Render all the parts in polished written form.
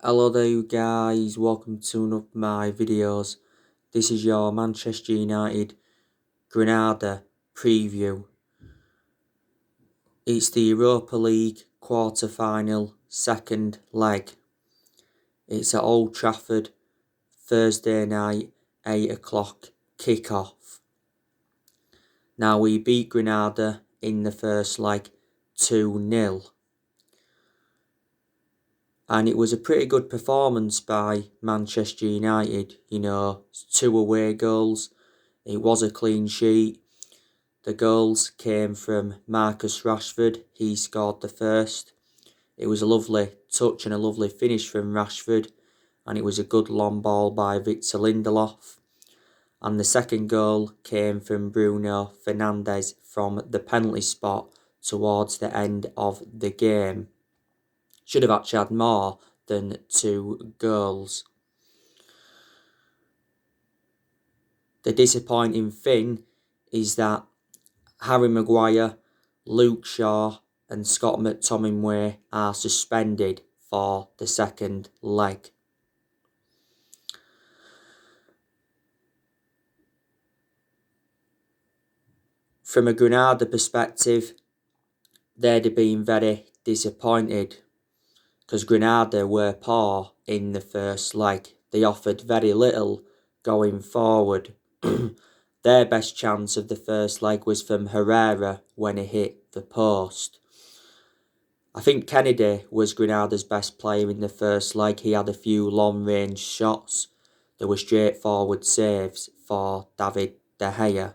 Hello there you guys, welcome to one of my videos. This is your Manchester United Granada preview. It's the Europa League quarter-final second leg. It's at Old Trafford, Thursday night, 8 o'clock kick-off. Now we beat Granada in the first leg 2-0. And it was a pretty good performance by Manchester United. 2 away goals. It was a clean sheet. The goals came from Marcus Rashford. He scored the first. It was a lovely touch and a lovely finish from Rashford. And it was a good long ball by Victor Lindelof. And the second goal came from Bruno Fernandes from the penalty spot towards the end of the game. Should have actually had more than 2 goals. The disappointing thing is that Harry Maguire, Luke Shaw and Scott McTominay are suspended for the second leg. From a Granada perspective, they'd have been very disappointed because Granada were poor in the first leg. They offered very little going forward. Their best chance of the first leg was from Herrera when he hit the post. I think Kennedy was Granada's best player in the first leg. He had a few long-range shots. There were straightforward saves for David De Gea.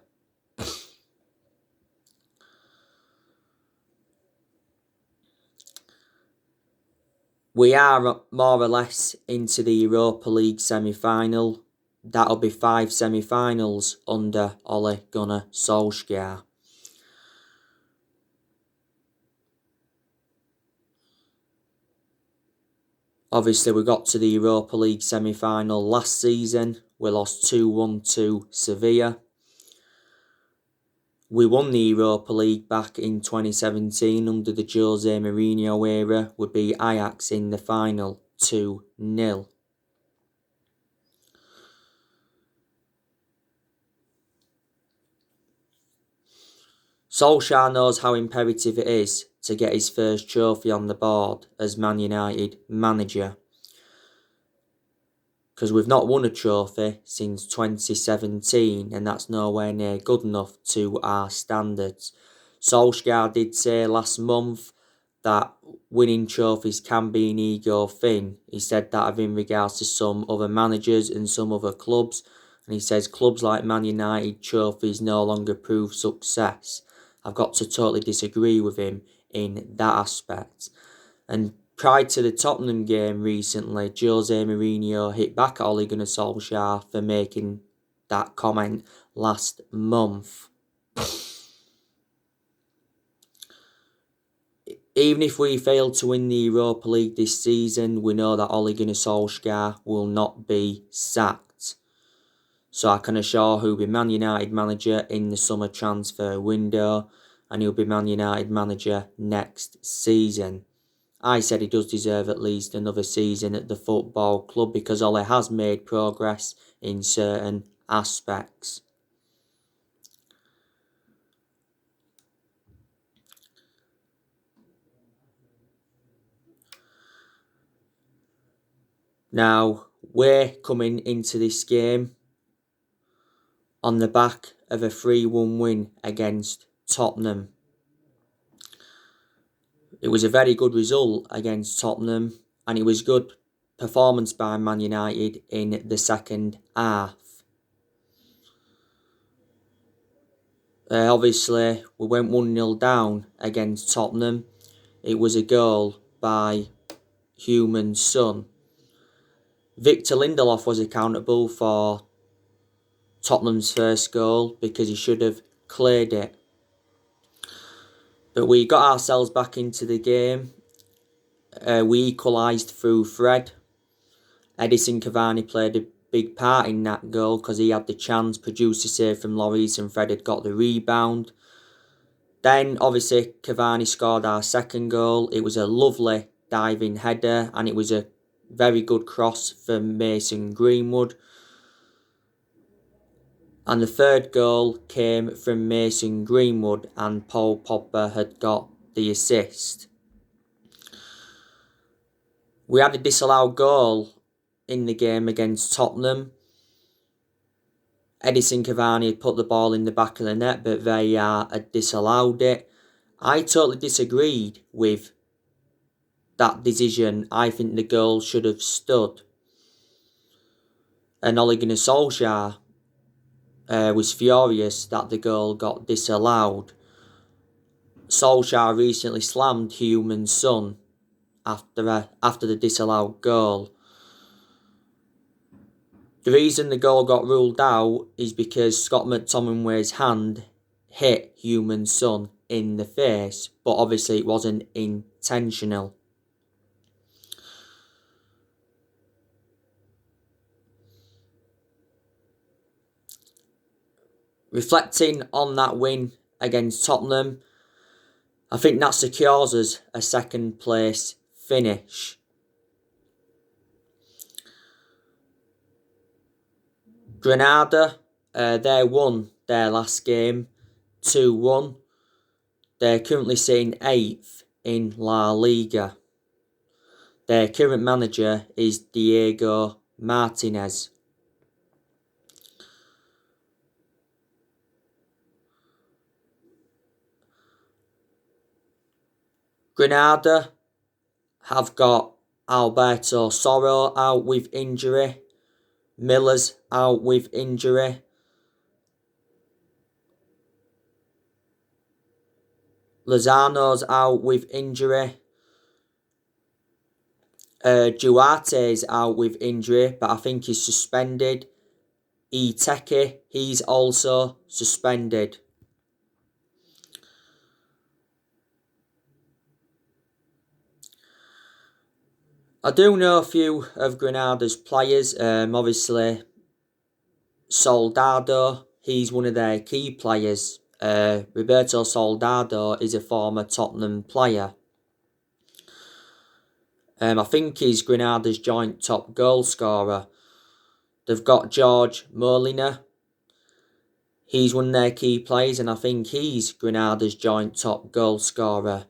We are more or less into the Europa League semi-final. That'll be 5 semi-finals under Ole Gunnar Solskjaer. Obviously, we got to the Europa League semi-final last season. We lost 2-1 to Sevilla. We won the Europa League back in 2017 under the Jose Mourinho era. We beat Ajax in the final 2-0. Solskjaer knows how imperative it is to get his first trophy on the board as Man United manager. Because we've not won a trophy since 2017 and that's nowhere near good enough to our standards. Solskjaer did say last month that winning trophies can be an ego thing. He said that in regards to some other managers and some other clubs. And he says clubs like Man United trophies no longer prove success. I've got to totally disagree with him in that aspect. And prior to the Tottenham game recently, Jose Mourinho hit back at Ole Gunnar Solskjaer for making that comment last month. Even if we fail to win the Europa League this season, we know that Ole Gunnar Solskjaer will not be sacked. So I can assure he'll be Man United manager in the summer transfer window and he'll be Man United manager next season. I said he does deserve at least another season at the football club because Ole has made progress in certain aspects. Now, we're coming into this game on the back of a 3-1 win against Tottenham. It was a very good result against Tottenham and it was good performance by Man United in the second half. Obviously, we went 1-0 down against Tottenham. It was a goal by Human Son. Victor Lindelof was accountable for Tottenham's first goal because he should have cleared it. But we got ourselves back into the game. We equalised through Fred. Edison Cavani played a big part in that goal because he had the chance, produced a save from Lloris and Fred had got the rebound. Then, obviously, Cavani scored our second goal. It was a lovely diving header and it was a Very good cross from Mason Greenwood. And the third goal came from Mason Greenwood, and Paul Pogba had got the assist. We had a disallowed goal in the game against Tottenham. Edison Cavani had put the ball in the back of the net, but VAR had disallowed it. I totally disagreed with that decision. I think the goal should have stood. And Ole Gunnar Solskjaer was furious that the goal got disallowed. Solskjaer recently slammed Heung-min's son after the disallowed goal. The reason the goal got ruled out is because Scott McTominay's hand hit Heung-min's son in the face, but obviously it wasn't intentional. Reflecting on that win against Tottenham, I think that secures us a second place finish. Granada, they won their last game 2-1. They're currently sitting 8th in La Liga. Their current manager is Diego Martinez. Granada have got Alberto Sorro out with injury. Miller's out with injury. Lozano's out with injury. Duarte's out with injury, but I think he's suspended. Iteke, he's also suspended. I do know a few of Granada's players. Obviously, Soldado, he's one of their key players. Roberto Soldado is a former Tottenham player. I think he's Granada's joint top goal scorer. They've got George Molina. He's one of their key players, and I think he's Granada's joint top goal scorer.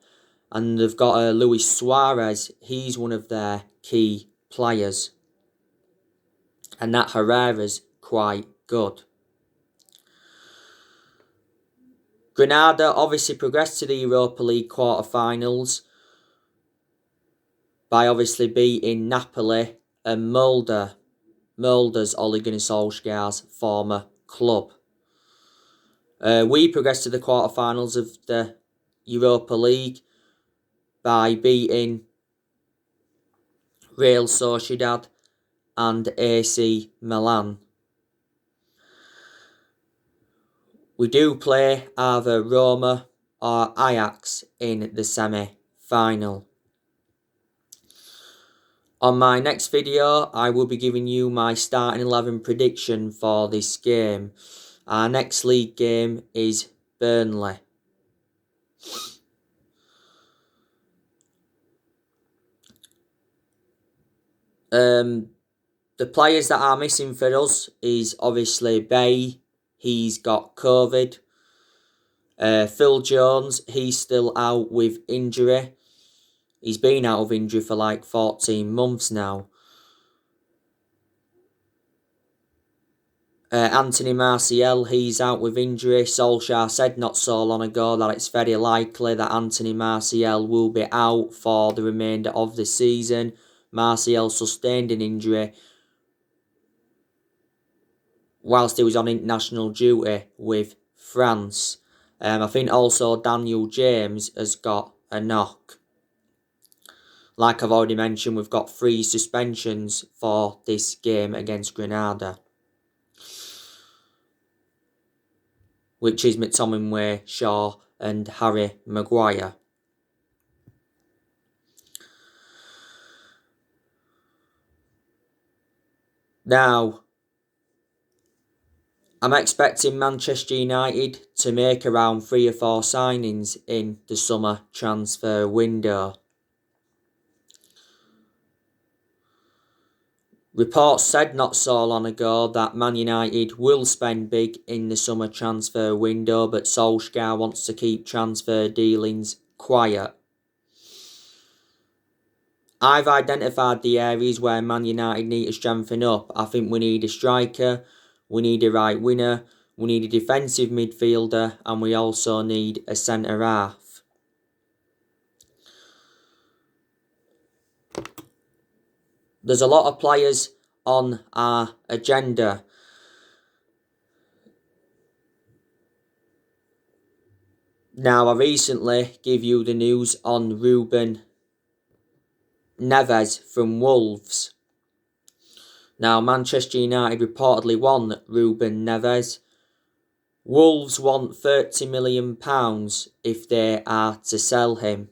And they've got Luis Suarez. He's one of their key players. And that Herrera's quite good. Granada obviously progressed to the Europa League quarter-finals by obviously beating Napoli and Mulder's Ole Gunnar Solskjaer's former club. We progressed to the quarter-finals of the Europa League by beating Real Sociedad and AC Milan. We do play either Roma or Ajax in the semi-final. On my next video, I will be giving you my starting 11 prediction for this game. Our next league game is Burnley. The players that are missing for us is obviously Bay. He's got COVID. Phil Jones, he's still out with injury. He's been out of injury for like 14 months now. Anthony Martial, he's out with injury. Solskjaer said not so long ago that it's very likely that Anthony Martial will be out for the remainder of the season. Martial sustained an injury whilst he was on international duty with France. I think also Daniel James has got a knock. Like I've already mentioned, we've got 3 suspensions for this game against Granada, which is McTominay, Shaw and Harry Maguire. Now, I'm expecting Manchester United to make around 3 or 4 signings in the summer transfer window. Reports said not so long ago that Man United will spend big in the summer transfer window, but Solskjaer wants to keep transfer dealings quiet. I've identified the areas where Man United need to strengthen up. I think we need a striker, we need a right winger, we need a defensive midfielder, and we also need a centre half. There's a lot of players on our agenda. Now, I recently gave you the news on Ruben Neves from Wolves. Now, Manchester United reportedly want Ruben Neves. Wolves want £30 million if they are to sell him.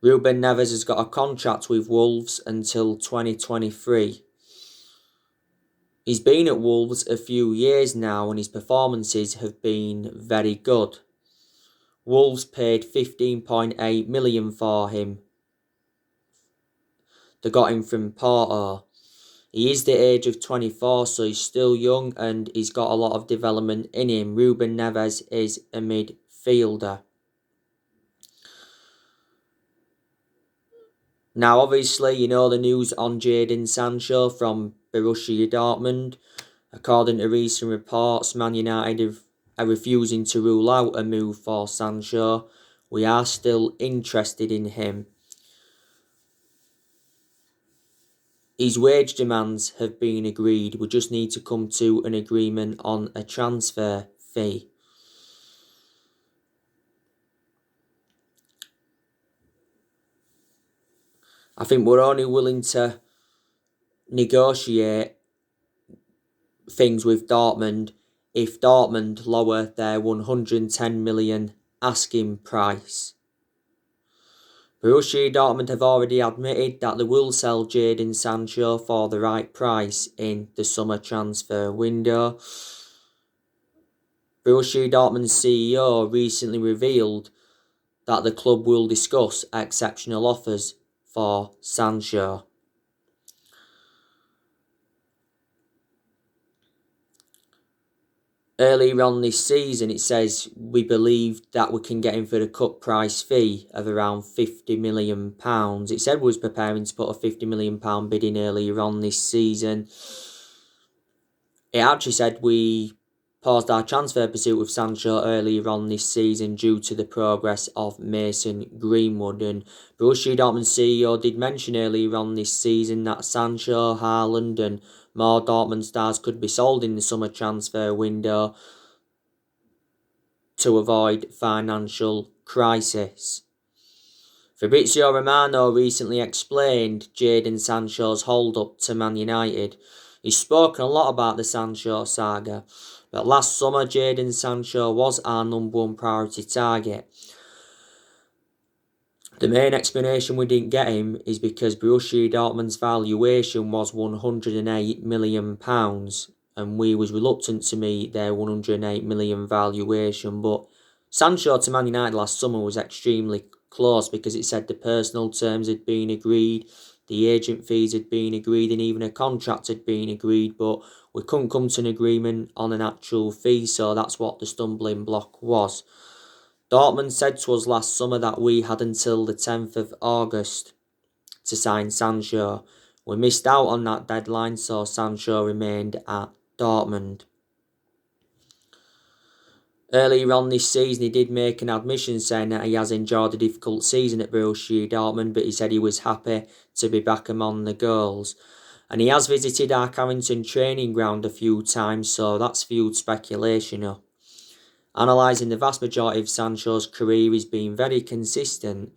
Ruben Neves has got a contract with Wolves until 2023. He's been at Wolves a few years now and his performances have been very good. Wolves paid £15.8 million for him. They got him from Porto. He is the age of 24, so he's still young and he's got a lot of development in him. Ruben Neves is a midfielder. Now, obviously, you know the news on Jadon Sancho from Borussia Dortmund. According to recent reports, Man United are refusing to rule out a move for Sancho. We are still interested in him. His wage demands have been agreed. We just need to come to an agreement on a transfer fee. I think we're only willing to negotiate things with Dortmund if Dortmund lower their 110 million asking price. Borussia Dortmund have already admitted that they will sell Jadon Sancho for the right price in the summer transfer window. Borussia Dortmund's CEO recently revealed that the club will discuss exceptional offers for Sancho. Earlier on this season, it says we believe that we can get him for the cut price fee of around £50 million. It said we was preparing to put a £50 million bid in earlier on this season. It actually said we paused our transfer pursuit of Sancho earlier on this season due to the progress of Mason Greenwood. And Borussia Dortmund CEO did mention earlier on this season that Sancho, Haaland and more Dortmund stars could be sold in the summer transfer window to avoid financial crisis. Fabrizio Romano recently explained Jadon Sancho's hold-up to Man United. He's spoken a lot about the Sancho saga, but last summer Jadon Sancho was our number one priority target. The main explanation we didn't get him is because Borussia Dortmund's valuation was £108 million and we was reluctant to meet their £108 million valuation. But Sancho to Man United last summer was extremely close because it said the personal terms had been agreed, the agent fees had been agreed and even a contract had been agreed, but we couldn't come to an agreement on an actual fee, so that's what the stumbling block was. Dortmund said to us last summer that we had until the 10th of August to sign Sancho. We missed out on that deadline, so Sancho remained at Dortmund. Earlier on this season, he did make an admission saying that he has enjoyed a difficult season at Borussia Dortmund, but he said he was happy to be back among the goals. And he has visited our Carrington training ground a few times, so that's fueled speculation up. Analysing the vast majority of Sancho's career, he's been very consistent.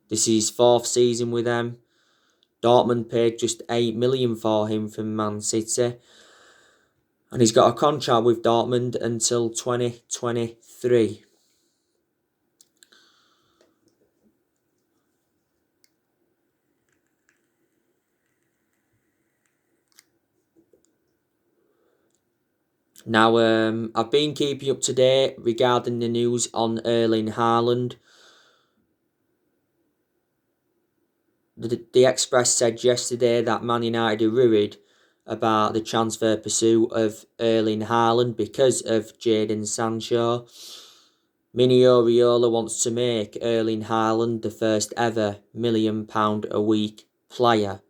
This is his fourth season with them. Dortmund paid just £8 million for him from Man City. And he's got a contract with Dortmund until 2023. Now, I've been keeping up to date regarding the news on Erling Haaland. The Express said yesterday that Man United are worried about the transfer pursuit of Erling Haaland because of Jadon Sancho. Mini Oriola wants to make Erling Haaland the first ever £1 million a week player.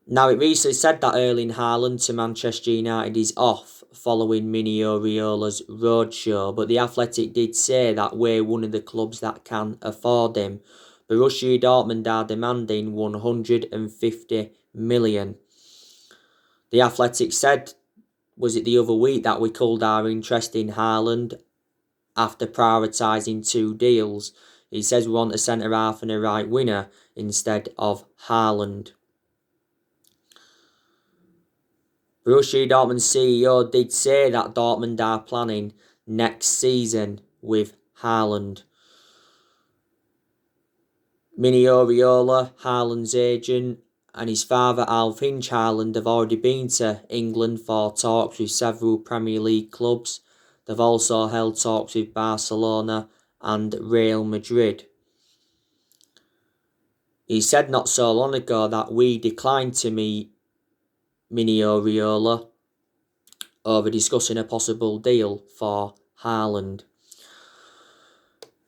Now, it recently said that Erling Haaland to Manchester United is off following Mini Oriola's roadshow, but The Athletic did say that we're one of the clubs that can afford him. Borussia Dortmund are demanding 150 million. The Athletic said, was it the other week, that we culled our interest in Haaland after prioritising two deals. He says we want a centre-half and a right winger instead of Haaland. Borussia Dortmund's CEO did say that Dortmund are planning next season with Haaland. Mini Oriola, Haaland's agent, and his father Alf Hinch Haaland have already been to England for talks with several Premier League clubs. They've also held talks with Barcelona and Real Madrid. He said not so long ago that we declined to meet Mini Oriola over discussing a possible deal for Haaland.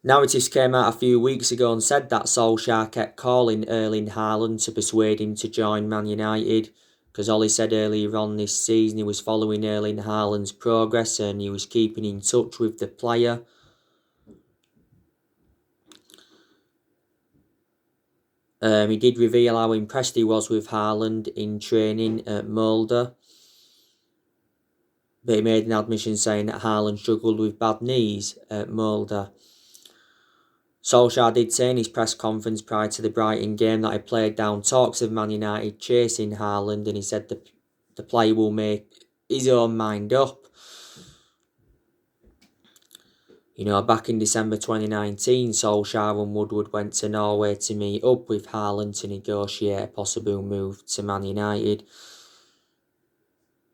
Narratives came out a few weeks ago and said that Solskjaer kept calling Erling Haaland to persuade him to join Man United, because Ollie said earlier on this season he was following Erling Haaland's progress and he was keeping in touch with the player. He did reveal how impressed he was with Haaland in training at Molde. But he made an admission saying that Haaland struggled with bad knees at Molde. Solskjaer did say in his press conference prior to the Brighton game that he played down talks of Man United chasing Haaland, and he said the player will make his own mind up. You know, back in December 2019, Solskjaer and Woodward went to Norway to meet up with Haaland to negotiate a possible move to Man United.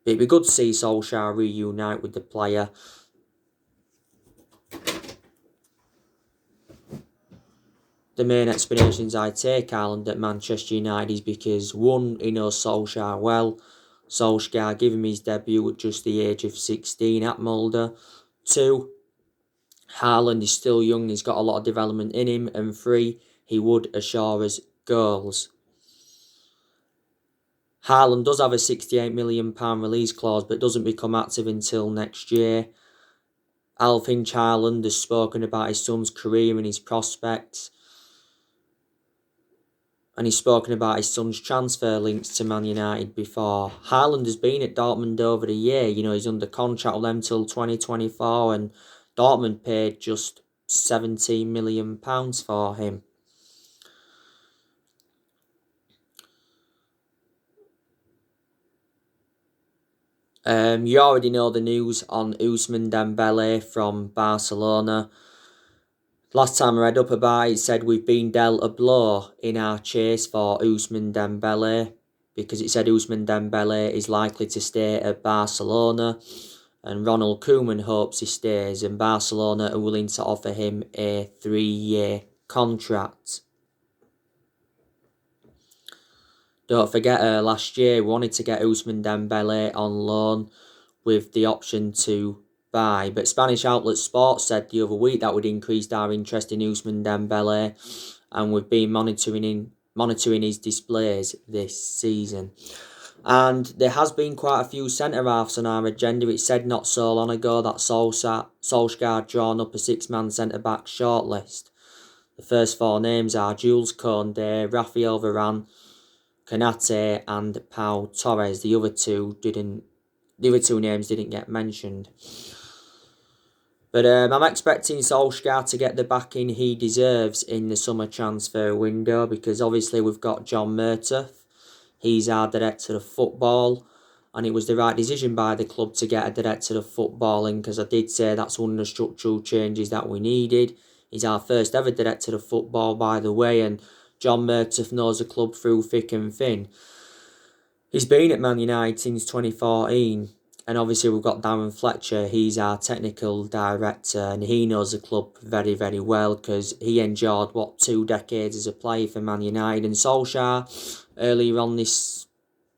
It'd be good to see Solskjaer reunite with the player. The main explanations I take Haaland at Manchester United is because, one, he knows Solskjaer well. Solskjaer gave him his debut at just the age of 16 at Molde. 2, Haaland is still young, he's got a lot of development in him. And 3, he would assure us goals. Haaland does have a £68 million release clause, but doesn't become active until next year. Alf Hinch Haaland has spoken about his son's career and his prospects. And he's spoken about his son's transfer links to Man United before. Haaland has been at Dortmund over the year. You know, he's under contract with them till 2024, and Dortmund paid just £17 million for him. You already know the news on Ousmane Dembele from Barcelona. Last time I read up about it, it said we've been dealt a blow in our chase for Ousmane Dembele, because it said Ousmane Dembele is likely to stay at Barcelona and Ronald Koeman hopes he stays, and Barcelona are willing to offer him a 3-year contract. Don't forget, last year we wanted to get Ousmane Dembele on loan with the option to buy, but Spanish outlet Sport said the other week that would increase our interest in Ousmane Dembele, and we've been monitoring his displays this season. And there has been quite a few centre-halves on our agenda. It said not so long ago that Solskjaer had drawn up a 6-man centre-back shortlist. The first 4 names are Jules Koundé, Raphael Varane, Konate and Pau Torres. The other two names didn't get mentioned. But I'm expecting Solskjaer to get the backing he deserves in the summer transfer window, because obviously we've got John Murtough. He's our director of football, and it was the right decision by the club to get a director of footballing, because I did say that's one of the structural changes that we needed. He's our first ever director of football, by the way, and John Murtough knows the club through thick and thin. He's been at Man United since 2014, And obviously we've got Darren Fletcher, he's our technical director, and he knows the club very, very well because he endured, 2 decades as a player for Man United. And Solskjaer, earlier on this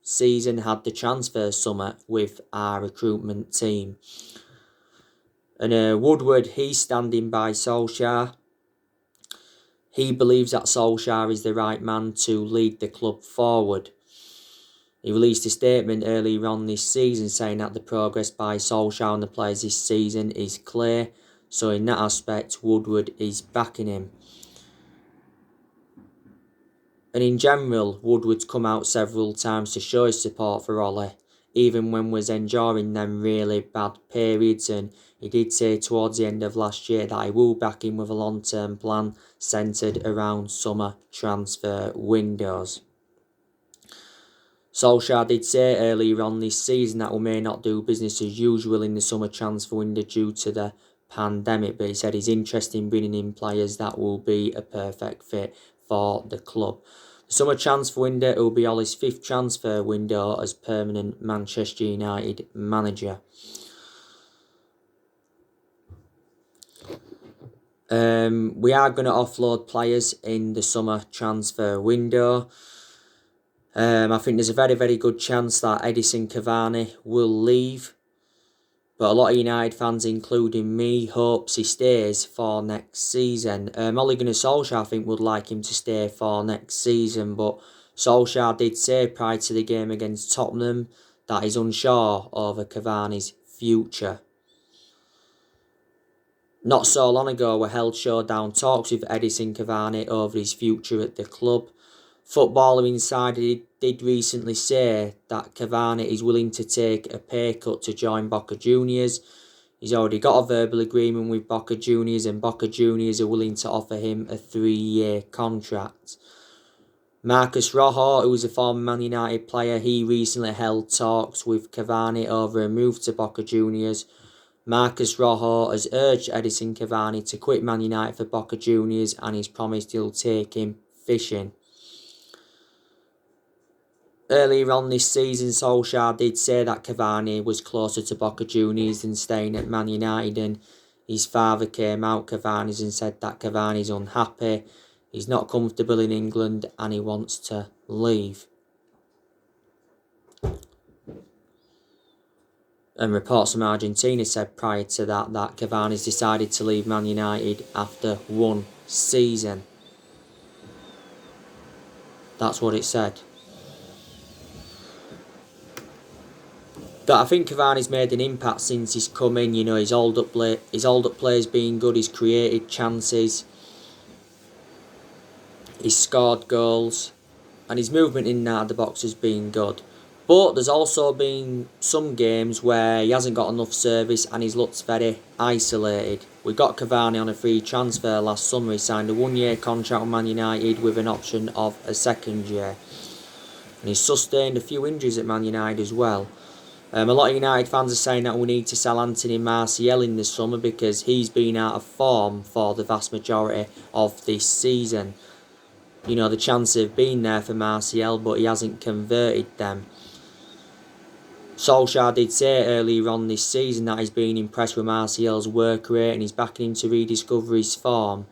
season, had the transfer summit with our recruitment team. And Woodward, he's standing by Solskjaer. He believes that Solskjaer is the right man to lead the club forward. He released a statement earlier on this season saying that the progress by Solskjaer and the players this season is clear. So in that aspect, Woodward is backing him. And in general, Woodward's come out several times to show his support for Ollie, even when was enduring them really bad periods, and he did say towards the end of last year that he will back him with a long-term plan centred around summer transfer windows. Solskjaer did say earlier on this season that we may not do business as usual in the summer transfer window due to the pandemic, but he said he's interested in bringing in players that will be a perfect fit for the club. The summer transfer window will be Ollie's 5th transfer window as permanent Manchester United manager. We are going to offload players in the summer transfer window. I think there's a very, very good chance that Edison Cavani will leave. But a lot of United fans, including me, hopes he stays for next season. Ole Gunnar Solskjaer, I think, would like him to stay for next season. But Solskjaer did say prior to the game against Tottenham that he's unsure over Cavani's future. Not so long ago, we held showdown talks with Edison Cavani over his future at the club. Footballer Insider did recently say that Cavani is willing to take a pay cut to join Boca Juniors. He's already got a verbal agreement with Boca Juniors, and Boca Juniors are willing to offer him a 3-year contract. Marcus Rojo, who was a former Man United player, he recently held talks with Cavani over a move to Boca Juniors. Marcus Rojo has urged Edison Cavani to quit Man United for Boca Juniors, and he's promised he'll take him fishing. Earlier on this season, Solskjaer did say that Cavani was closer to Boca Juniors than staying at Man United, and his father came out, Cavani's, and said that Cavani's unhappy, he's not comfortable in England, and he wants to leave. And reports from Argentina said prior to that Cavani's decided to leave Man United after 1 season. That's what it said. But I think Cavani's made an impact since he's come in. You know, his hold up play's been good. He's created chances. He's scored goals, and his movement in and out of the box has been good. But there's also been some games where he hasn't got enough service and he's looked very isolated. We got Cavani on a free transfer last summer. He signed a 1-year contract with Man United with an option of a 2nd year. And he's sustained a few injuries at Man United as well. A lot of United fans are saying that we need to sell Anthony Martial in the summer because he's been out of form for the vast majority of this season. You know, the chances have been there for Martial, but he hasn't converted them. Solskjaer did say earlier on this season that he's been impressed with Martial's work rate and he's backing him to rediscover his form.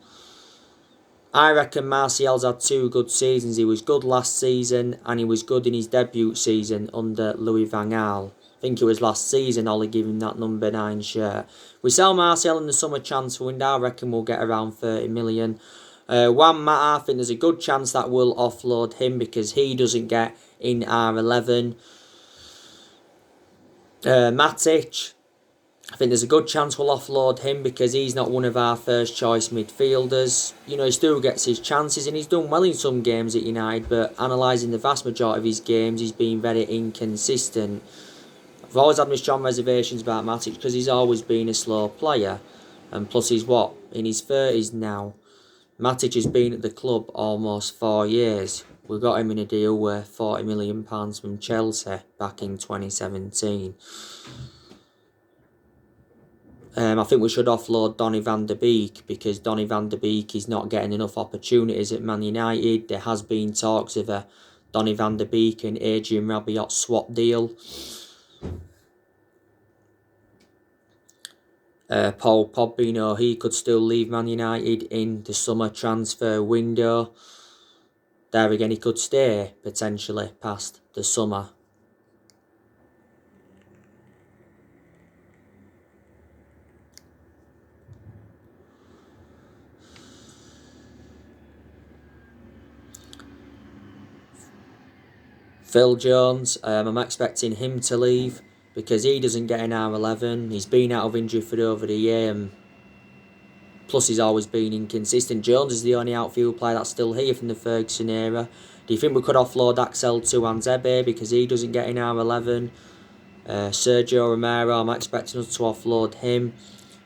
I reckon Martial's had 2 good seasons. He was good last season and he was good in his debut season under Louis van Gaal. I think it was last season Ollie gave him that number 9 shirt. We sell Martial in the summer transfer window. I reckon we'll get around 30 million. Juan Mata, I think there's a good chance that we'll offload him because he doesn't get in our 11. Matic, I think there's a good chance we'll offload him because he's not one of our first choice midfielders. You know, he still gets his chances and he's done well in some games at United, but analysing the vast majority of his games, he's been very inconsistent. I've always had my strong reservations about Matic because he's always been a slow player. And plus he's in his 30s now. Matic has been at the club almost 4 years. We got him in a deal worth £40 million from Chelsea back in 2017. I think we should offload Donny van der Beek because Donny van der Beek is not getting enough opportunities at Man United. There has been talks of a Donny van der Beek and Adrian Rabiot swap deal. Paul Pogba, he could still leave Man United in the summer transfer window. There again, he could stay potentially past the summer. Phil Jones, I'm expecting him to leave because he doesn't get an R11. He's been out of injury for over a year, and plus he's always been inconsistent. Jones is the only outfield player that's still here from the Ferguson era. Do you think we could offload Axel to Anzebe because he doesn't get an R11? Sergio Romero, I'm expecting us to offload him.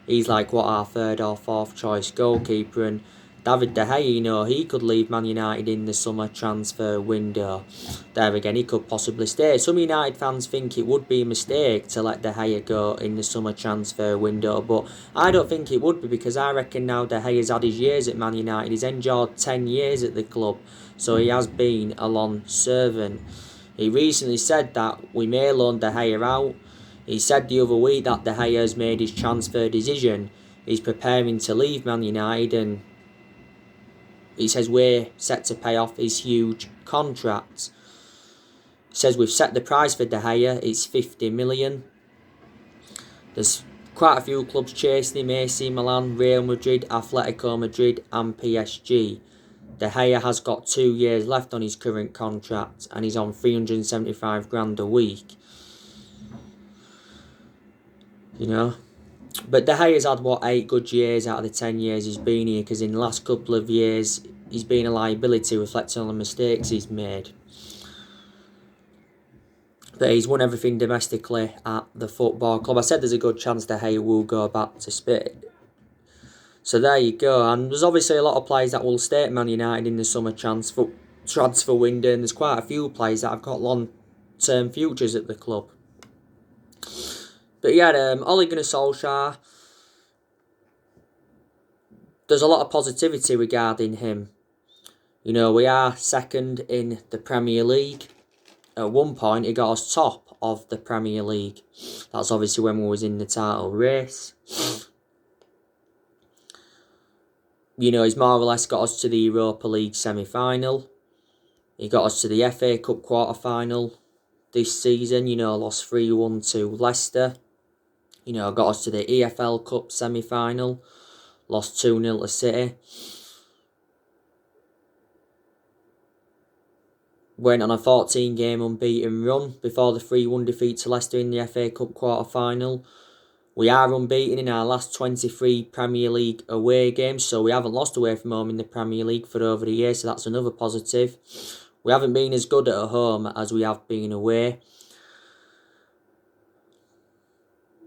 He's like our third or fourth choice goalkeeper, and David De Gea, he could leave Man United in the summer transfer window. There again, he could possibly stay. Some United fans think it would be a mistake to let De Gea go in the summer transfer window, but I don't think it would be, because I reckon now De Gea's had his years at Man United. He's enjoyed 10 years at the club, so he has been a long servant. He recently said that we may loan De Gea out. He said the other week that De Gea has made his transfer decision. He's preparing to leave Man United, and he says we're set to pay off his huge contract. He says we've set the price for De Gea, it's 50 million. There's quite a few clubs chasing him: AC Milan, Real Madrid, Atletico Madrid and PSG. De Gea has got 2 years left on his current contract, and he's on 375 grand a week. But De Gea's had 8 good years out of the 10 years he's been here, because in the last couple of years he's been a liability, reflecting on the mistakes he's made. But he's won everything domestically at the football club. I said there's a good chance De Gea will go back to Spain. So there you go. And there's obviously a lot of players that will stay at Man United in the summer transfer window, and there's quite a few players that have got long-term futures at the club. But yeah, Ole Gunnar Solskjaer, there's a lot of positivity regarding him. We are second in the Premier League. At one point, he got us top of the Premier League. That's obviously when we was in the title race. He's more or less got us to the Europa League semi-final. He got us to the FA Cup quarter-final this season. Lost 3-1 to Leicester. Got us to the EFL Cup semi-final. Lost 2-0 to City. Went on a 14-game unbeaten run before the 3-1 defeat to Leicester in the FA Cup quarter-final. We are unbeaten in our last 23 Premier League away games, so we haven't lost away from home in the Premier League for over a year, so that's another positive. We haven't been as good at home as we have been away.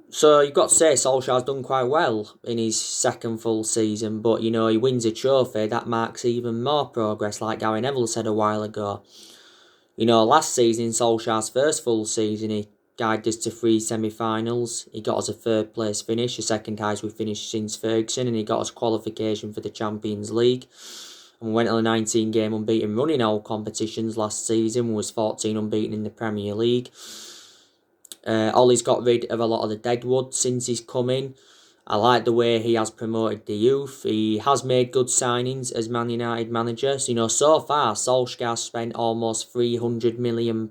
So you've got to say Solskjaer's done quite well in his second full season, but he wins a trophy, that marks even more progress, like Gary Neville said a while ago. Last season, Solskjaer's first full season, he guided us to 3 semi-finals. He got us a 3rd place finish, the second highest we've finished since Ferguson, and he got us qualification for the Champions League. And we went on a 19-game unbeaten run in all competitions last season. We was 14 unbeaten in the Premier League. Ollie's got rid of a lot of the deadwood since he's come in. I like the way he has promoted the youth. He has made good signings as Man United manager. So far, Solskjaer spent almost £300 million.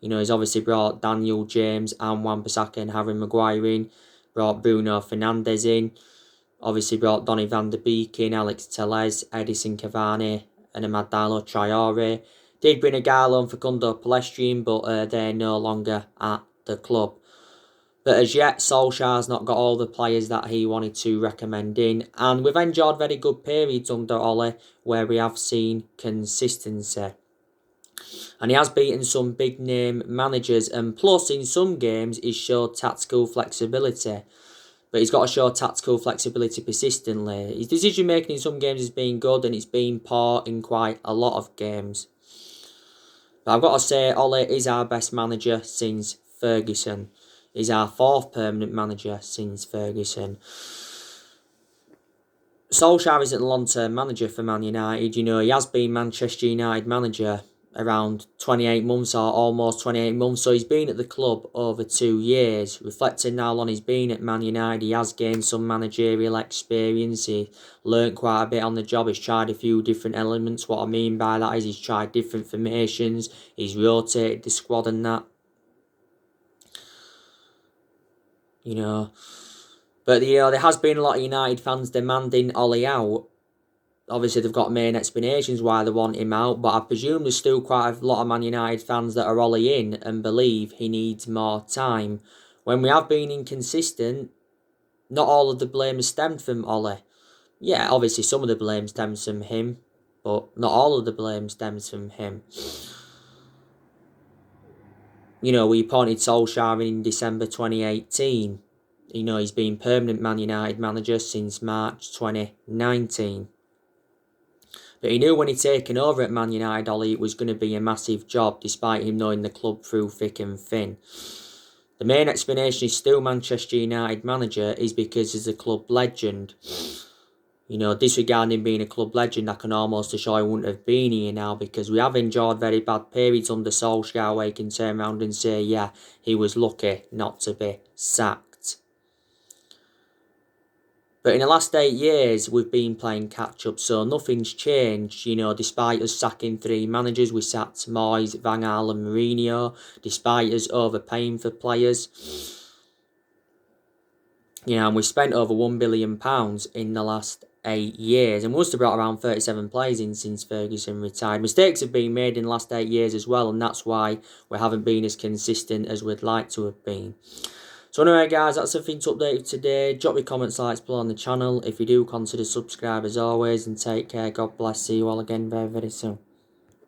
He's obviously brought Daniel James and Wan-Bissaka and Harry Maguire in. Brought Bruno Fernandes in. Obviously brought Donny van der Beek in, Alex Telles, Edison Cavani and Amadou Traore. Did bring a guy on Facundo Pellistri, but they're no longer at the club. But as yet, Solskjaer's not got all the players that he wanted to recommend in. And we've enjoyed very good periods under Ole, where we have seen consistency. And he has beaten some big name managers, and plus in some games he's showed tactical flexibility. But he's got to show tactical flexibility persistently. His decision making in some games has been good, and it's been poor in quite a lot of games. But I've got to say, Ole is our best manager since Ferguson. He's our 4th permanent manager since Ferguson. Solskjaer isn't a long-term manager for Man United. He has been Manchester United manager around 28 months or almost 28 months. So he's been at the club over 2 years. Reflecting how long he's been at Man United, he has gained some managerial experience. He learnt quite a bit on the job. He's tried a few different elements. What I mean by that is he's tried different formations. He's rotated the squad and that. You know. But, there has been a lot of United fans demanding Ollie out. Obviously, they've got main explanations why they want him out, but I presume there's still quite a lot of Man United fans that are Ollie in and believe he needs more time. When we have been inconsistent, not all of the blame has stemmed from Ollie. Yeah, obviously some of the blame stems from him, but not all of the blame stems from him. We appointed Solskjaer in December 2018. He's been permanent Man United manager since March 2019. But he knew when he'd taken over at Man United, Ollie, it was going to be a massive job, despite him knowing the club through thick and thin. The main explanation he's still Manchester United manager is because he's a club legend. Disregarding being a club legend, I can almost assure he wouldn't have been here now, because we have enjoyed very bad periods under Solskjaer where he can turn around and say, yeah, he was lucky not to be sacked. But in the last 8 years, we've been playing catch-up, so nothing's changed. Despite us sacking 3 managers, we sacked Moyes, Van Gaal and Mourinho. Despite us overpaying for players. And we spent over £1 billion in the last 8 years. And we must have brought around 37 players in since Ferguson retired. Mistakes have been made in the last 8 years as well, and that's why we haven't been as consistent as we'd like to have been. So anyway guys, that's everything to update you today. Drop your comments, likes below on the channel. If you do, consider subscribe as always, and take care. God bless. See you all again very, very soon.